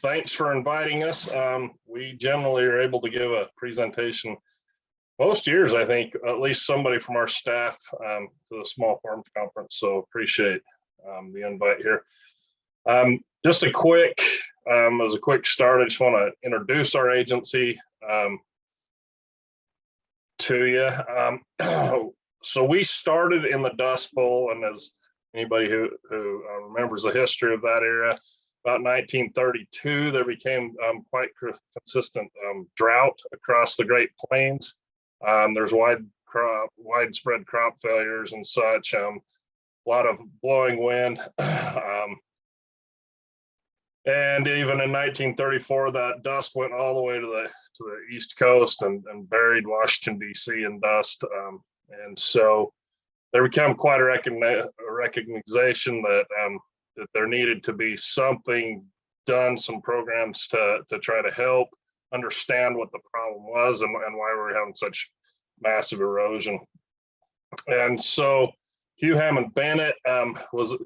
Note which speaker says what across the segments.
Speaker 1: thanks for inviting us. We generally are able to give a presentation most years, I think, at least somebody from our staff to the Small Farms Conference. So appreciate the invite here. Just a quick, as a quick start, I just want to introduce our agency to you. So we started in the Dust Bowl, and as anybody who remembers the history of that era, about 1932, there became quite consistent drought across the Great Plains. There's widespread crop failures and such, a lot of blowing wind. And even in 1934, that dust went all the way to the East Coast and buried Washington, D.C. in dust. And so there became quite a recognition that that there needed to be something done, some programs to try to help understand what the problem was and why we were having such massive erosion. And so Hugh Hammond Bennett was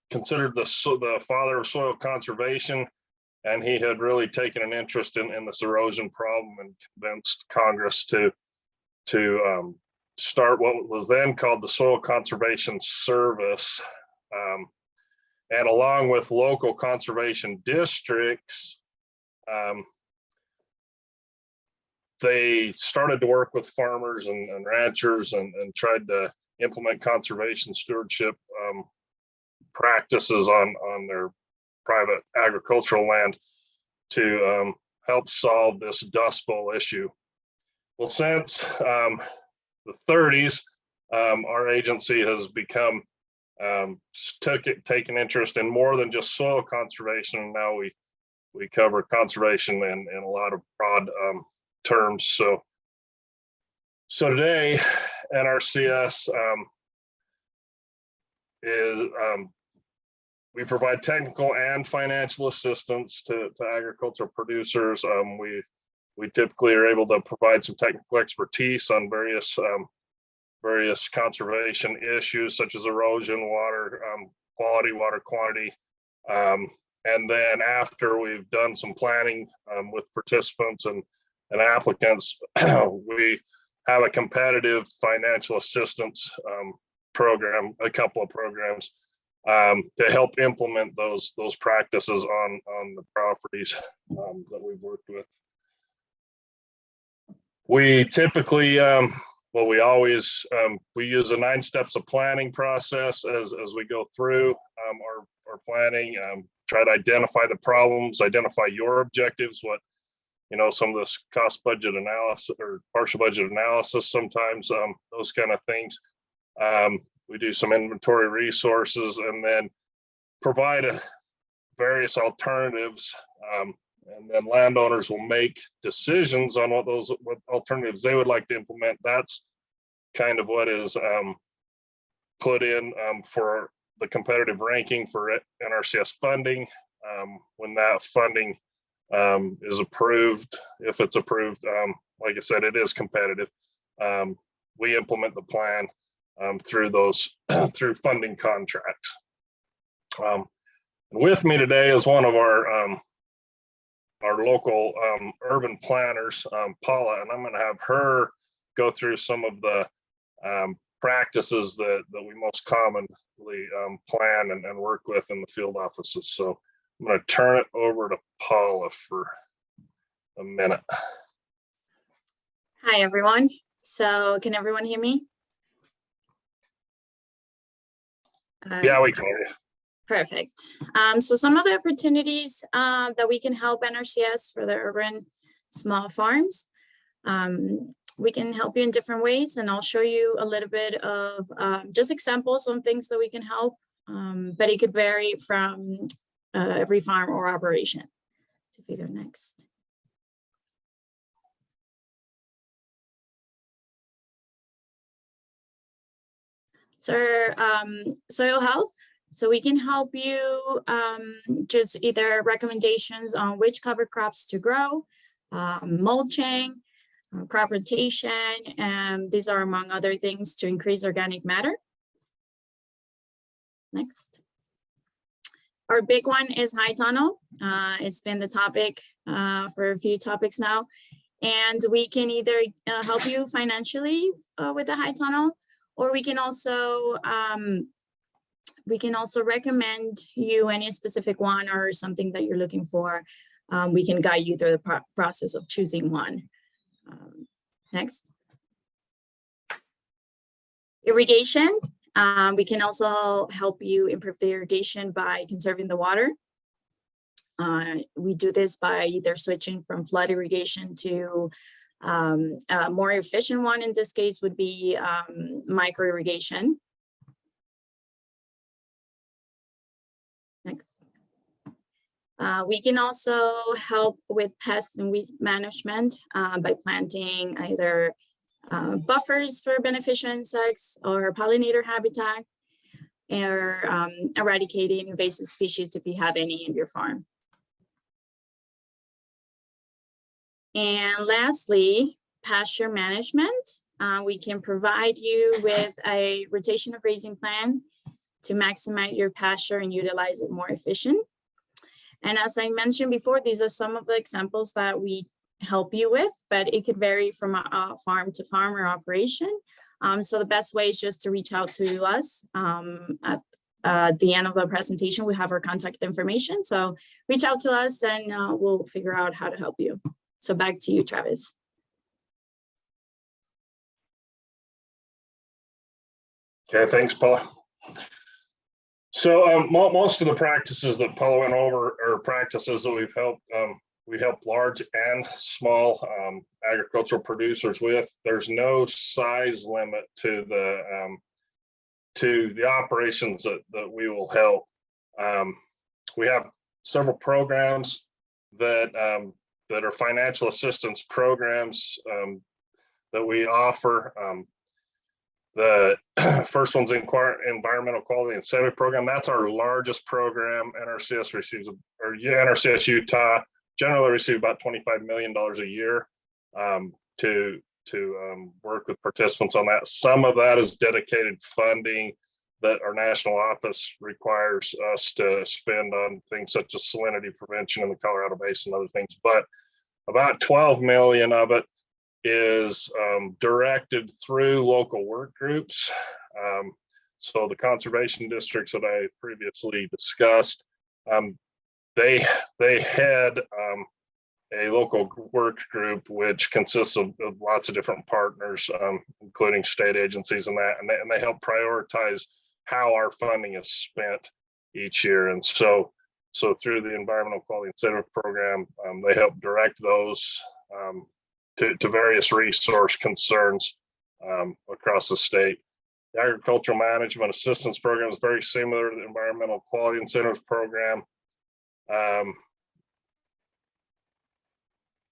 Speaker 1: considered the father of soil conservation, and he had really taken an interest in this erosion problem and convinced Congress to start what was then called the Soil Conservation Service. And along with local conservation districts, they started to work with farmers and ranchers and tried to implement conservation stewardship practices on their private agricultural land to help solve this Dust Bowl issue. Well, since the 30s, our agency has become taken interest in more than just soil conservation, and now we cover conservation in a lot of broad terms. So today, NRCS is we provide technical and financial assistance to agricultural producers. We typically are able to provide some technical expertise on various conservation issues such as erosion, water quality, water quantity. And then after we've done some planning with participants and applicants, we have a competitive financial assistance program, a couple of programs to help implement those practices on the properties that we've worked with. We typically, we always, we use the 9 steps of planning process as we go through our planning, try to identify the problems, identify your objectives, what, some of this cost budget analysis or partial budget analysis, sometimes those kind of things. We do some inventory resources and then provide various alternatives. And then landowners will make decisions on what alternatives they would like to implement. That's kind of what is put in for the competitive ranking for NRCS funding. When that funding is approved, if it's approved, like I said, it is competitive. We implement the plan through through funding contracts. With me today is one of our local urban planners, Paula, and I'm going to have her go through some of the practices that we most commonly plan and work with in the field offices. So I'm going to turn it over to Paula for a minute.
Speaker 2: Hi, everyone. So can everyone hear me?
Speaker 1: Yeah, we can hear you.
Speaker 2: Perfect. So some of the opportunities that we can help NRCS for the urban small farms, we can help you in different ways, and I'll show you a little bit of just examples on things that we can help, but it could vary from every farm or operation. So if you go next. So soil health. So we can help you just either recommendations on which cover crops to grow, mulching, crop rotation, and these are among other things to increase organic matter. Next. Our big one is high tunnel. It's been the topic for a few topics now. And we can either help you financially with the high tunnel, or we can also recommend you any specific one or something that you're looking for. We can guide you through the process of choosing one. Next. Irrigation. We can also help you improve the irrigation by conserving the water. We do this by either switching from flood irrigation to a more efficient one. In this case would be micro irrigation. Next. We can also help with pest and weed management by planting either buffers for beneficial insects or pollinator habitat, or eradicating invasive species if you have any in your farm. And lastly, pasture management. We can provide you with a rotational grazing plan to maximize your pasture and utilize it more efficient. And as I mentioned before, these are some of the examples that we help you with, but it could vary from a farm to farm or operation. So the best way is just to reach out to us. At the end of the presentation, we have our contact information. So reach out to us and we'll figure out how to help you. So back to you, Travis.
Speaker 1: Okay, thanks, Paula. So most of the practices that Paula went over are practices that we help large and small agricultural producers with. There's no size limit to the operations that we will help. We have several programs that are financial assistance programs that we offer. The first one's Environmental Quality Incentive Program. That's our largest program. NRCS receives, or NRCS Utah generally receive about $25 million a year to work with participants on that. Some of that is dedicated funding that our national office requires us to spend on things such as salinity prevention in the Colorado Basin and other things. But about 12 million of it is directed through local work groups. So the conservation districts that I previously discussed, they head a local work group which consists of lots of different partners, including state agencies and that, and they help prioritize how our funding is spent each year. And so through the Environmental Quality Incentive Program, they help direct those to various resource concerns across the state. The Agricultural Management Assistance Program is very similar to the Environmental Quality Incentives Program.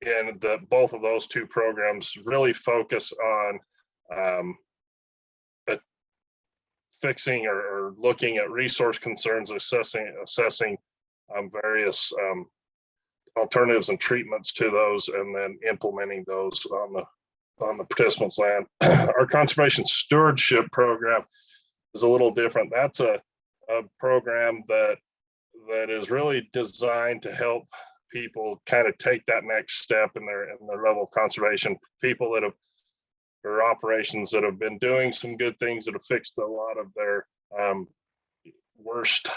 Speaker 1: And both of those two programs really focus on fixing or looking at resource concerns, assessing various alternatives and treatments to those, and then implementing those on the participants' land. Our Conservation Stewardship Program is a little different. That's a program that is really designed to help people kind of take that next step in their level of conservation. People that have, or operations that have been doing some good things, that have fixed a lot of their worst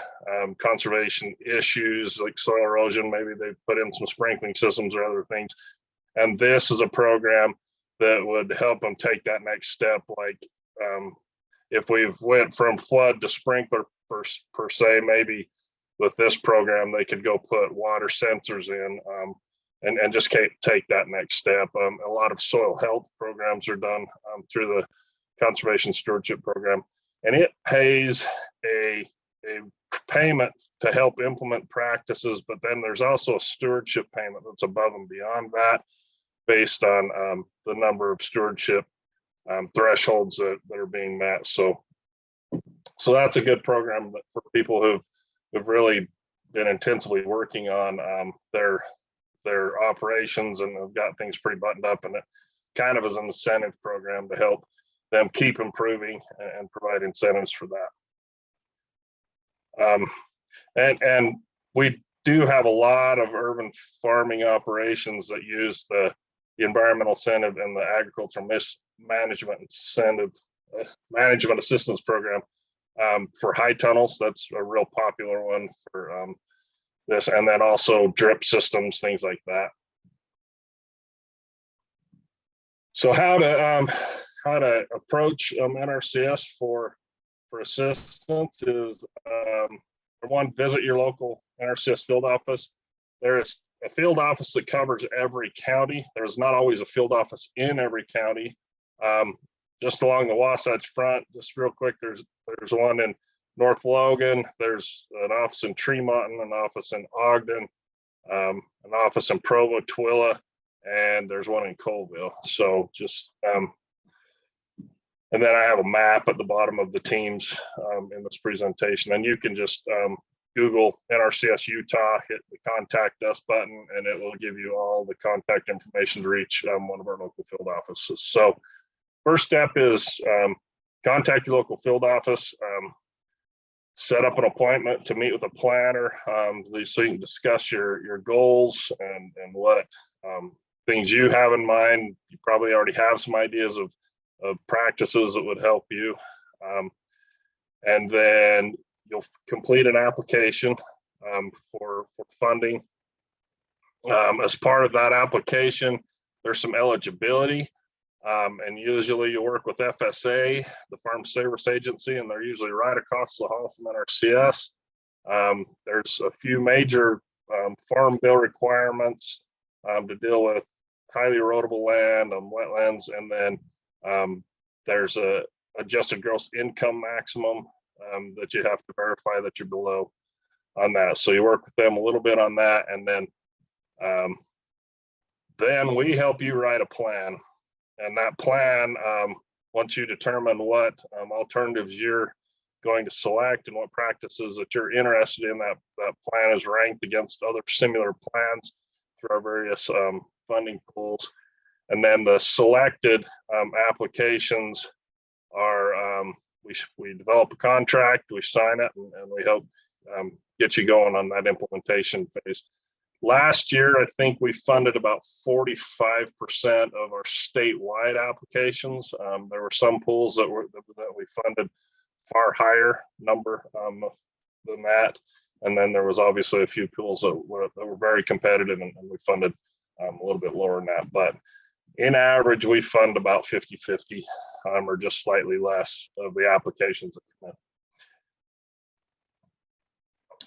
Speaker 1: conservation issues like soil erosion. Maybe they've put in some sprinkling systems or other things. And this is a program that would help them take that next step. Like if we've went from flood to sprinkler per se, maybe with this program, they could go put water sensors in and just take that next step. A lot of soil health programs are done through the Conservation Stewardship Program, and it pays a payment to help implement practices, but then there's also a stewardship payment that's above and beyond that, based on the number of stewardship thresholds that are being met. So that's a good program for people who've really been intensively working on their operations and have got things pretty buttoned up, and it kind of is an incentive program to help them keep improving and provide incentives for that. And we do have a lot of urban farming operations that use the environmental incentive and the agricultural management incentive management assistance program for high tunnels. That's a real popular one for this, and then also drip systems, things like that. So how to approach NRCS for assistance is one, visit your local NRCS field office. There is a field office that covers every county. There's not always a field office in every county. Just along the Wasatch Front, just real quick, there's one in North Logan. There's an office in Tremont, an office in Ogden, an office in Provo, Twilla, and there's one in Colville. So just and then I have a map at the bottom of the teams in this presentation, and you can just Google NRCS Utah, hit the contact us button, and it will give you all the contact information to reach one of our local field offices. So first step is contact your local field office, set up an appointment to meet with a planner so you can discuss your goals and what things you have in mind. You probably already have some ideas of practices that would help you. And then you'll complete an application for funding. As part of that application, there's some eligibility. And usually you work with FSA, the Farm Service Agency, and they're usually right across the hall from NRCS. There's a few major farm bill requirements to deal with highly erodible land on wetlands, and then there's a adjusted gross income maximum that you have to verify that you're below on that. So you work with them a little bit on that, and then we help you write a plan. And that plan, once you determine what alternatives you're going to select and what practices that you're interested in, that plan is ranked against other similar plans through our various funding pools. And then the selected applications are, we develop a contract, we sign it, and we help get you going on that implementation phase. Last year, I think we funded about 45% of our statewide applications. There were some pools that we funded far higher number than that. And then there was obviously a few pools that were very competitive, and we funded a little bit lower than that. But in average, we fund about 50-50 or just slightly less of the applications that come in.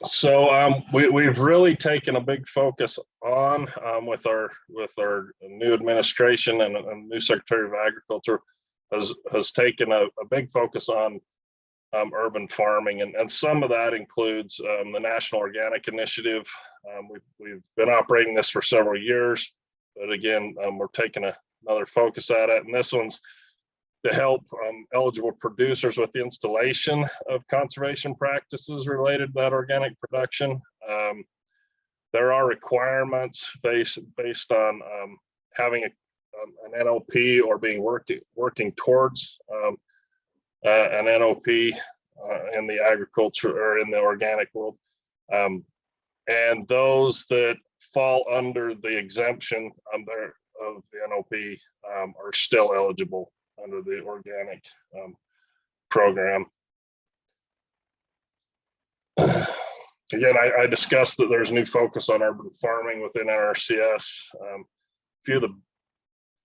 Speaker 1: So we've really taken a big focus on with our new administration and new Secretary of Agriculture has taken a big focus on urban farming, and some of that includes the National Organic Initiative. We've been operating this for several years, but again, we're taking another focus at it, and this one's to help eligible producers with the installation of conservation practices related to that organic production. There are requirements based on having an NOP or being working towards an NOP in the agriculture or in the organic world. And those that fall under the exemption of the NOP are still eligible under the organic program. Again, I discussed that there's new focus on urban farming within NRCS. Few of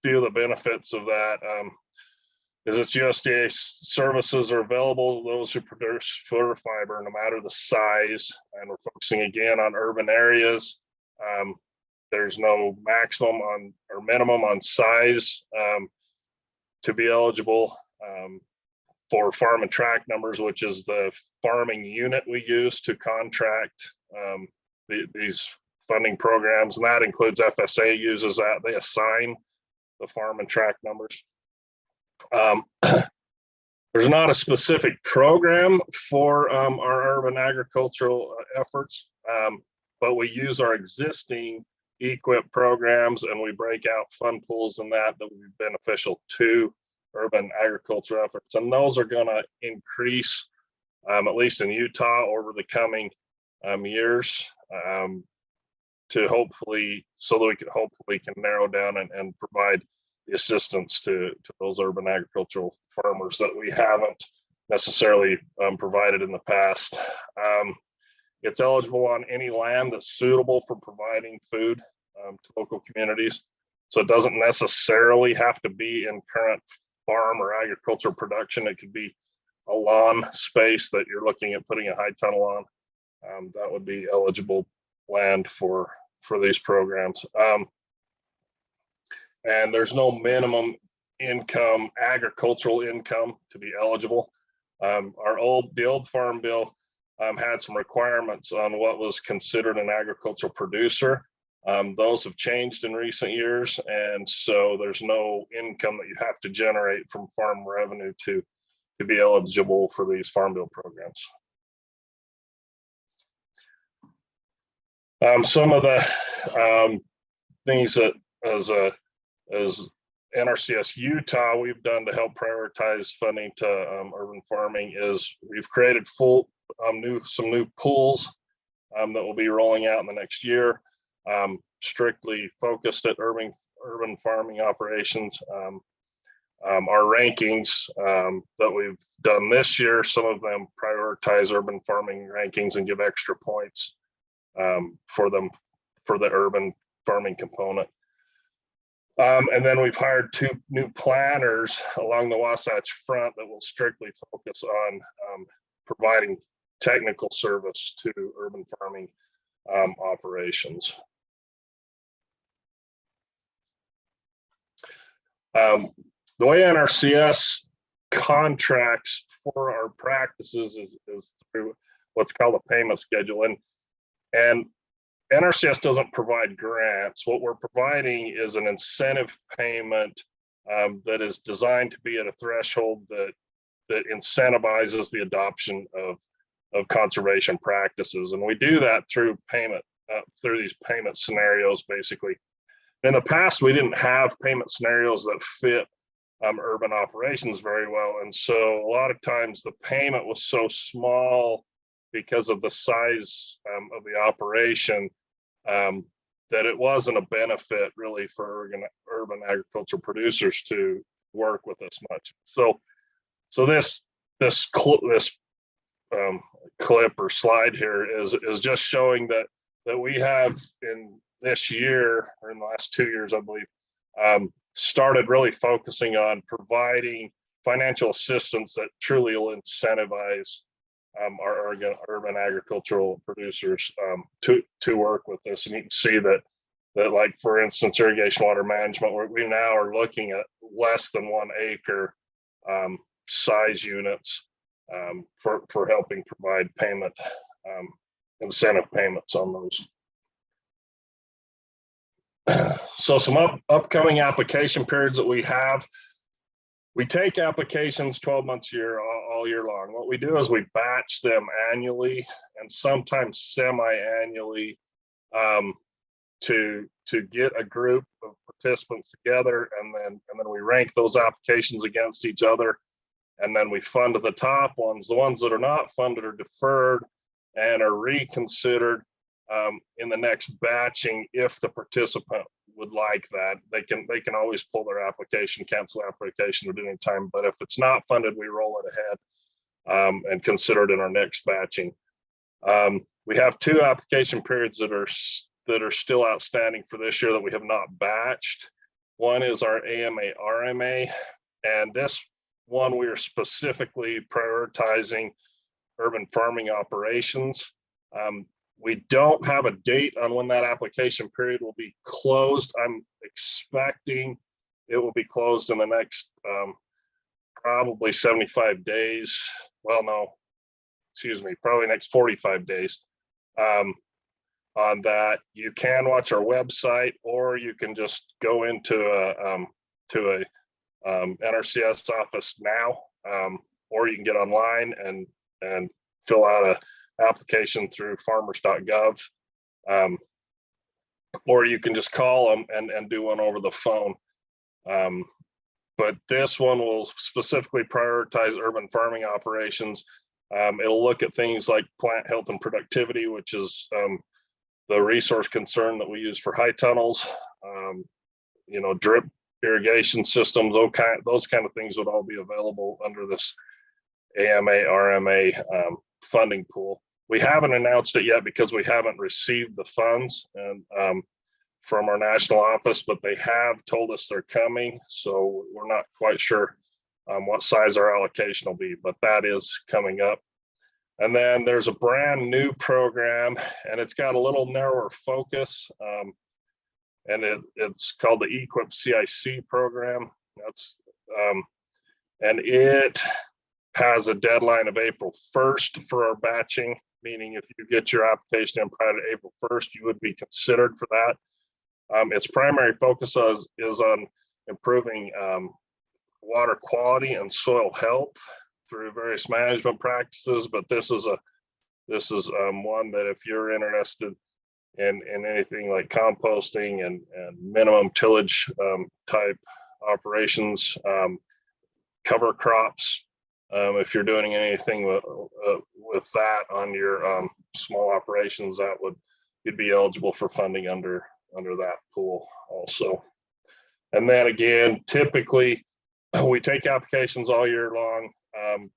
Speaker 1: the benefits of that is its USDA services are available to those who produce fodder fiber, no matter the size, and we're focusing again on urban areas. There's no maximum on or minimum on size to be eligible for farm and tract numbers, which is the farming unit we use to contract these funding programs, and that includes FSA uses that. They assign the farm and tract numbers. There's not a specific program for our urban agricultural efforts, but we use our existing EQIP programs, and we break out fund pools and that would be beneficial to urban agriculture efforts. And those are going to increase, at least in Utah, over the coming years, to hopefully, so that we can hopefully narrow down and provide the assistance to those urban agricultural farmers that we haven't necessarily provided in the past. It's eligible on any land that's suitable for providing food to local communities. So it doesn't necessarily have to be in current farm or agricultural production. It could be a lawn space that you're looking at putting a high tunnel on. That would be eligible land for these programs. And there's no minimum income, agricultural income, to be eligible. The old farm bill had some requirements on what was considered an agricultural producer. Those have changed in recent years, and so there's no income that you have to generate from farm revenue to be eligible for these farm bill programs. Some of the things that as NRCS Utah we've done to help prioritize funding to urban farming is we've created some new pools that will be rolling out in the next year, strictly focused at urban farming operations. Our rankings that we've done this year, some of them prioritize urban farming rankings and give extra points for the urban farming component. And then we've hired 2 new planners along the Wasatch Front that will strictly focus on providing technical service to urban farming operations. The way NRCS contracts for our practices is through what's called a payment schedule. And NRCS doesn't provide grants. What we're providing is an incentive payment that is designed to be at a threshold that incentivizes the adoption of conservation practices. And we do that through these payment scenarios, basically. In the past, we didn't have payment scenarios that fit urban operations very well. And so a lot of times the payment was so small because of the size of the operation that it wasn't a benefit really for urban agricultural producers to work with us much. So this clip or slide here is just showing that we have in this year, or in the last 2 years, I believe, started really focusing on providing financial assistance that truly will incentivize our urban agricultural producers to work with this. And you can see that like, for instance, irrigation water management, we now are looking at less than 1 acre size units for helping provide payment, incentive payments on those. So some upcoming application periods that we have. We take applications 12 months a year, all year long. What we do is we batch them annually and sometimes semi-annually to get a group of participants together, and then we rank those applications against each other, and then we fund the top ones. The ones that are not funded are deferred and are reconsidered in the next batching if the participant would like that. They can always pull their application, cancel application at any time, but if it's not funded, we roll it ahead and consider it in our next batching. We have 2 application periods that are still outstanding for this year that we have not batched. One is our AMA RMA, and this one we are specifically prioritizing urban farming operations. We don't have a date on when that application period will be closed. I'm expecting it will be closed in the next probably 75 days. Well, no, excuse me, probably next 45 days. On that, you can watch our website, or you can just go into a NRCS office now, or you can get online and fill out a application through farmers.gov, or you can just call them and do one over the phone. But this one will specifically prioritize urban farming operations. It'll look at things like plant health and productivity, which is the resource concern that we use for high tunnels, drip irrigation systems, those kind of things would all be available under this AMA, RMA funding pool. We haven't announced it yet because we haven't received the funds and from our national office, but they have told us they're coming. So we're not quite sure what size our allocation will be, but that is coming up. And then there's a brand new program, and it's got a little narrower focus, and it's called the EQIP CIC program. And it has a deadline of April 1st for our batching, meaning if you get your application in prior to April 1st, you would be considered for that. Its primary focus is on improving water quality and soil health through various management practices, but this is one that if you're interested in anything like composting and minimum tillage type operations, cover crops, if you're doing anything with that on your small operations, you'd be eligible for funding under that pool also. And then again, typically we take applications all year long.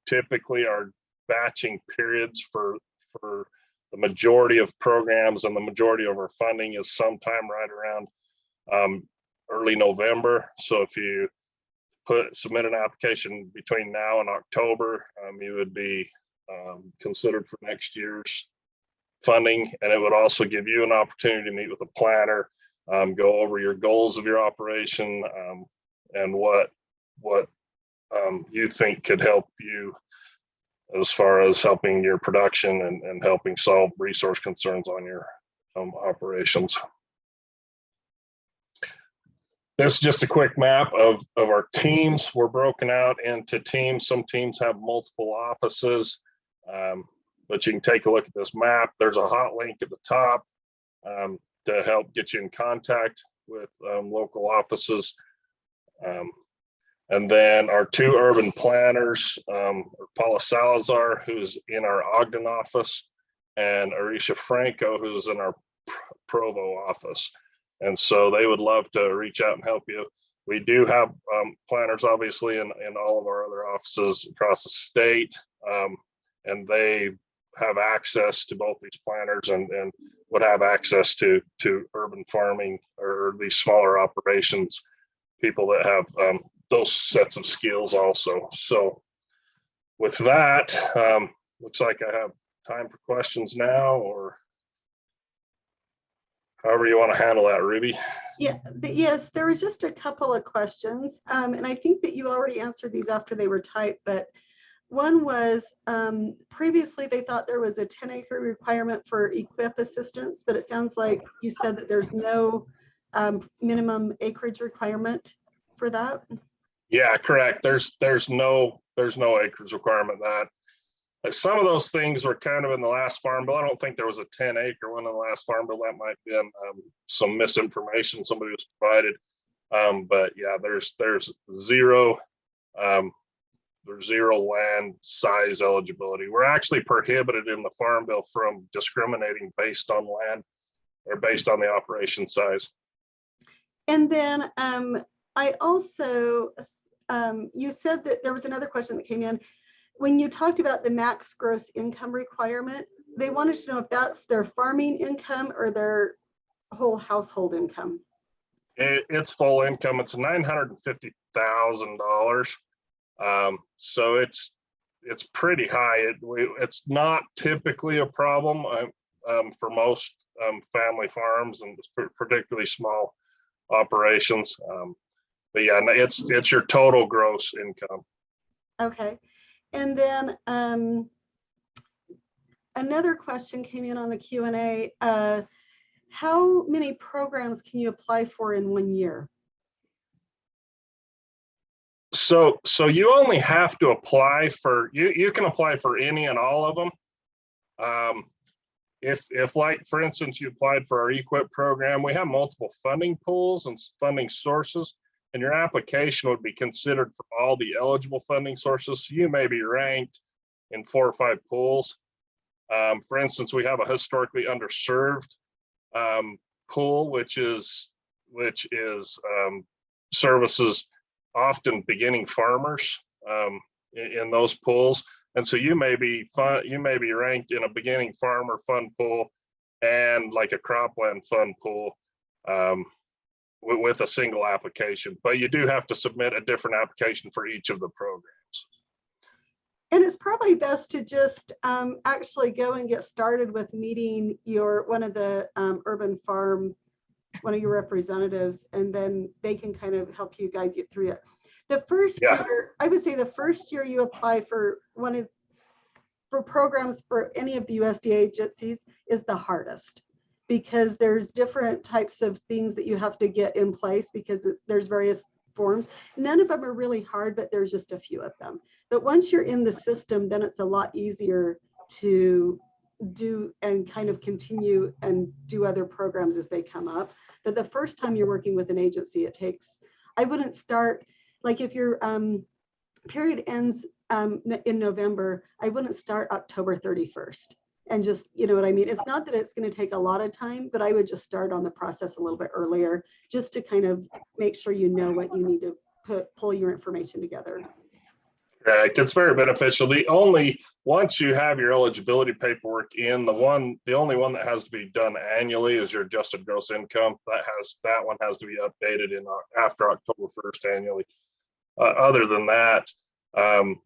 Speaker 1: Typically our batching periods for the majority of programs and the majority of our funding is sometime right around early November. So if you submit an application between now and October, you would be considered for next year's funding, and it would also give you an opportunity to meet with a planner, go over your goals of your operation, and what you think could help you as far as helping your production and helping solve resource concerns on your operations. This is just a quick map of our teams. We're broken out into teams. Some teams have multiple offices, but you can take a look at this map. There's a hot link at the top to help get you in contact with local offices. And then our two urban planners, Paula Salazar, who's in our Ogden office, and Arisha Franco, who's in our Provo office. And so they would love to reach out and help you. We do have planners, obviously, in all of our other offices across the state, and they have access to both these planners and would have access to urban farming or these smaller operations, people that have those sets of skills also. So with that, looks like I have time for questions now, or however you want to handle that, Ruby.
Speaker 3: Yeah, yes, there was just a couple of questions, and I think that you already answered these after they were typed, but one was previously they thought there was a 10-acre requirement for EQIP assistance, but it sounds like you said that there's no minimum acreage requirement for that. Yeah,
Speaker 1: correct. There's no acreage requirement. That some of those things were kind of in the last farm bill. I don't think there was a 10-acre one in the last farm bill. That might be some misinformation somebody was provided. But yeah, there's zero land size eligibility. We're actually prohibited in the farm bill from discriminating based on land or based on the operation size.
Speaker 3: And then I also, you said that there was another question that came in. When you talked about the max gross income requirement, they wanted to know if that's their farming income or their whole household income.
Speaker 1: It's full income. It's $950,000. So it's pretty high. It's not typically a problem for most family farms and particularly small operations. But yeah, it's your total gross income.
Speaker 3: Okay. And then another question came in on the Q&A. How many programs can you apply for in 1 year?
Speaker 1: So you only have to apply for, you can apply for any and all of them. If like, for instance, you applied for our EQIP program, we have multiple funding pools and funding sources, and your application would be considered for all the eligible funding sources. So you may be ranked in 4 or 5 pools. For instance, we have a historically underserved pool, which services often beginning farmers in those pools. And so you may be ranked in a beginning farmer fund pool and like a cropland fund pool with a single application, but you do have to submit a different application for each of the programs.
Speaker 3: And it's probably best to just actually go and get started with meeting one of the urban farm, one of your representatives, and then they can kind of help you guide you through it. The first year, I would say the first year you apply for programs for any of the USDA agencies is the hardest, because there's different types of things that you have to get in place because there's various forms. None of them are really hard, but there's just a few of them. But once you're in the system, then it's a lot easier to do and kind of continue and do other programs as they come up. But the first time you're working with an agency, I wouldn't start, like if your period ends in November, I wouldn't start October 31st. And just, you know what I mean? It's not that it's going to take a lot of time, but I would just start on the process a little bit earlier, just to kind of make sure you know what you need to pull your information together.
Speaker 1: Correct. It's very beneficial. Once you have your eligibility paperwork in, the only one that has to be done annually is your adjusted gross income. That one has to be updated after October 1st annually. Other than that,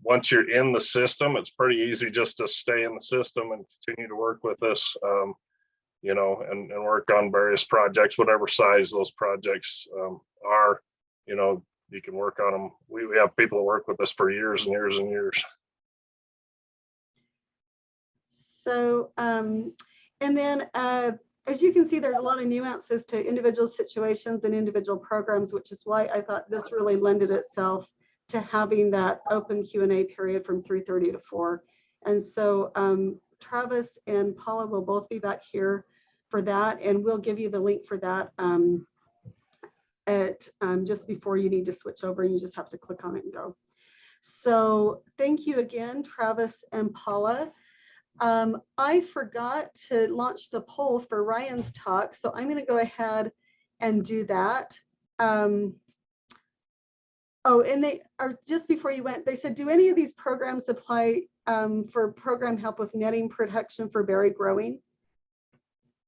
Speaker 1: once you're in the system, it's pretty easy just to stay in the system and continue to work with us, and work on various projects, whatever size those projects are. You can work on them. We have people that work with us for years and years and years.
Speaker 3: So, and then as you can see, there's a lot of nuances to individual situations and individual programs, which is why I thought this really lended itself to having that open Q&A period from 3:30 to 4. And so Travis and Paula will both be back here for that, and we'll give you the link for that just before you need to switch over. You just have to click on it and go. So thank you again, Travis and Paula. I forgot to launch the poll for Ryan's talk, so I'm going to go ahead and do that. Oh, and they are, just before you went, they said, do any of these programs apply for program help with netting protection for berry growing?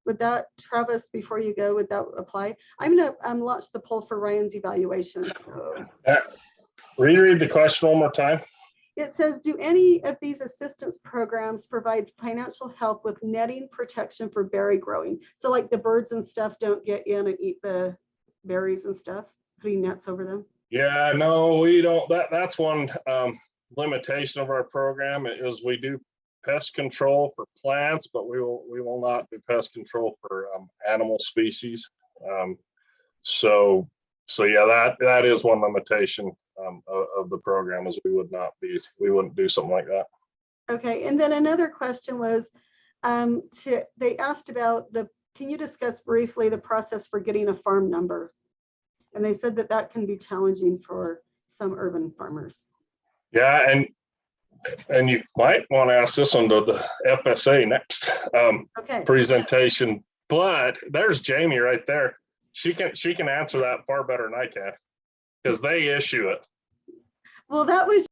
Speaker 3: Would that, Travis, before you go, would that apply? I'm going to launch the poll for Ryan's evaluation. So.
Speaker 1: Reread the question one more time.
Speaker 3: It says, do any of these assistance programs provide financial help with netting protection for berry growing? So like the birds and stuff don't get in and eat the berries and stuff, putting nets over them?
Speaker 1: Yeah, no, we don't. That's one limitation of our program is we do pest control for plants, but we will not do pest control for animal species. So yeah, that is one limitation of the program, is we wouldn't do something like that.
Speaker 3: Okay, and then another question was, they asked about can you discuss briefly the process for getting a farm number? And they said that can be challenging for some urban farmers.
Speaker 1: Yeah, and you might want to ask this one to the FSA next presentation. But there's Jamie right there. She can answer that far better than I can, because they issue it.
Speaker 3: Well, that was